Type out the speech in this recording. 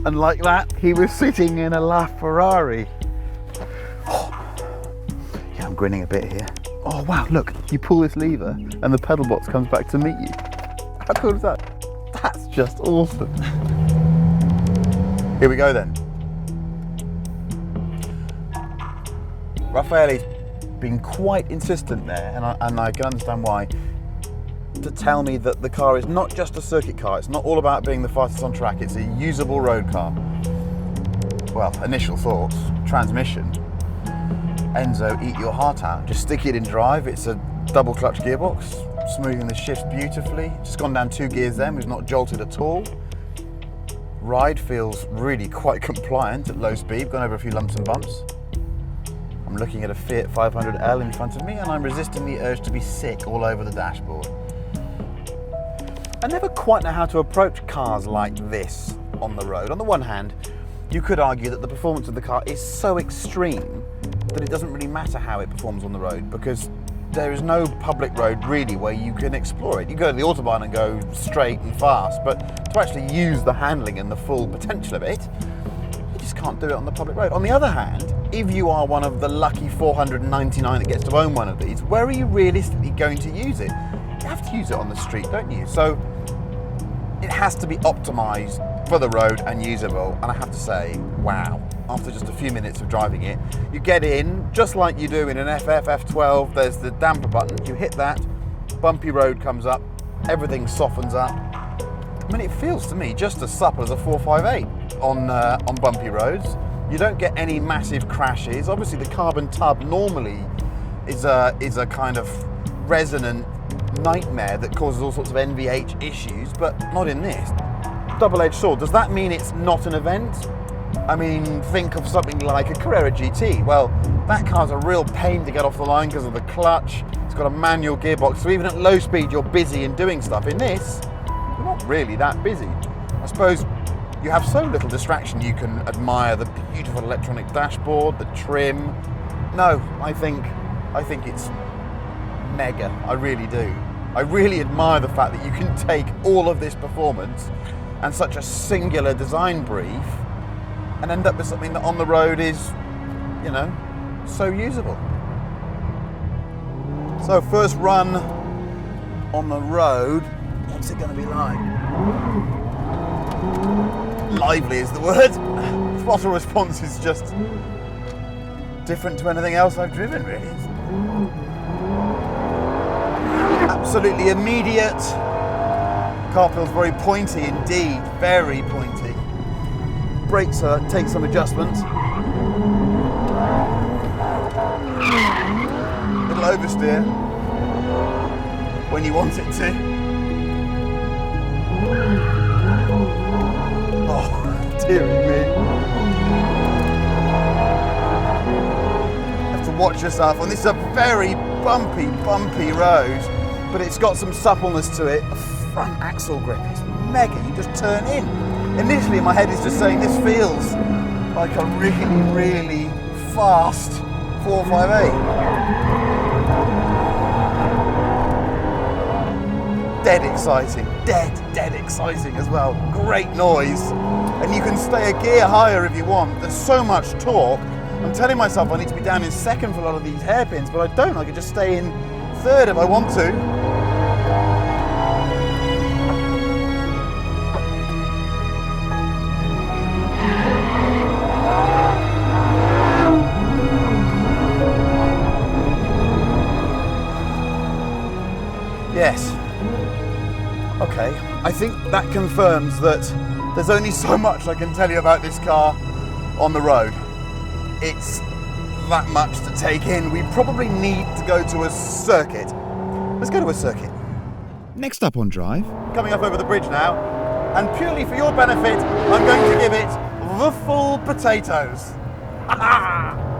And like that, he was sitting in a Ferrari. Yeah, I'm grinning a bit here. Oh wow, look, you pull this lever and the pedal box comes back to meet you. How cool is that? That's just awesome. Here we go then. Raffaele's been quite insistent there, and I can understand why, to tell me that the car is not just a circuit car. It's not all about being the fastest on track. It's a usable road car. Well, initial thoughts, transmission. Enzo, eat your heart out. Just stick it in drive. It's a double clutch gearbox, smoothing the shifts beautifully. Just gone down 2 gears then. We've not jolted at all. Ride feels really quite compliant at low speed. Gone over a few lumps and bumps. I'm looking at a Fiat 500L in front of me, and I'm resisting the urge to be sick all over the dashboard. I never quite know how to approach cars like this on the road. On the one hand, you could argue that the performance of the car is so extreme that it doesn't really matter how it performs on the road, because there is no public road really where you can explore it. You go to the Autobahn and go straight and fast, but to actually use the handling and the full potential of it, you just can't do it on the public road. On the other hand, if you are one of the lucky 499 that gets to own one of these, where are you realistically going to use it? You have to use it on the street, don't you? So it has to be optimized for the road and usable, and I have to say, wow, after just a few minutes of driving it, you get in, just like you do in an F12, there's the damper button, you hit that, bumpy road comes up, everything softens up. I mean, it feels to me just as supple as a 458 on bumpy roads. You don't get any massive crashes. Obviously the carbon tub normally is a kind of resonant nightmare that causes all sorts of NVH issues, but not in this. Double-edged sword. Does that mean it's not an event? I mean, think of something like a Carrera GT. Well, that car's a real pain to get off the line because of the clutch. It's got a manual gearbox, so even at low speed you're busy and doing stuff. In this, you're not really that busy. I suppose you have so little distraction. You can admire the beautiful electronic dashboard, the trim. No, I think it's mega. I really do. I really admire the fact that you can take all of this performance and such a singular design brief and end up with something that on the road is, you know, so usable. So first run on the road, what's it going to be like? Lively is the word. Throttle response is just different to anything else I've driven, really. Absolutely immediate. Car feels very pointy indeed, very pointy. Brakes take some adjustment. Little oversteer when you want it to. Oh, dearie me. You have to watch yourself, and this is a very bumpy road, but it's got some suppleness to it. The front axle grip is mega. You just turn in. Initially in my head it's just saying this feels like a really fast 458. Dead exciting, dead exciting as well. Great noise, and you can stay a gear higher if you want. There's so much torque. I'm telling myself I need to be down in second for a lot of these hairpins, but I don't. I could just stay in third if I want to. Yes. Okay, I think that confirms that there's only so much I can tell you about this car on the road. It's that much to take in. We probably need to go to a circuit. Let's go to a circuit. Next up on Drive. Coming up over the bridge now, and purely for your benefit, I'm going to give it the full potatoes. Ha ha!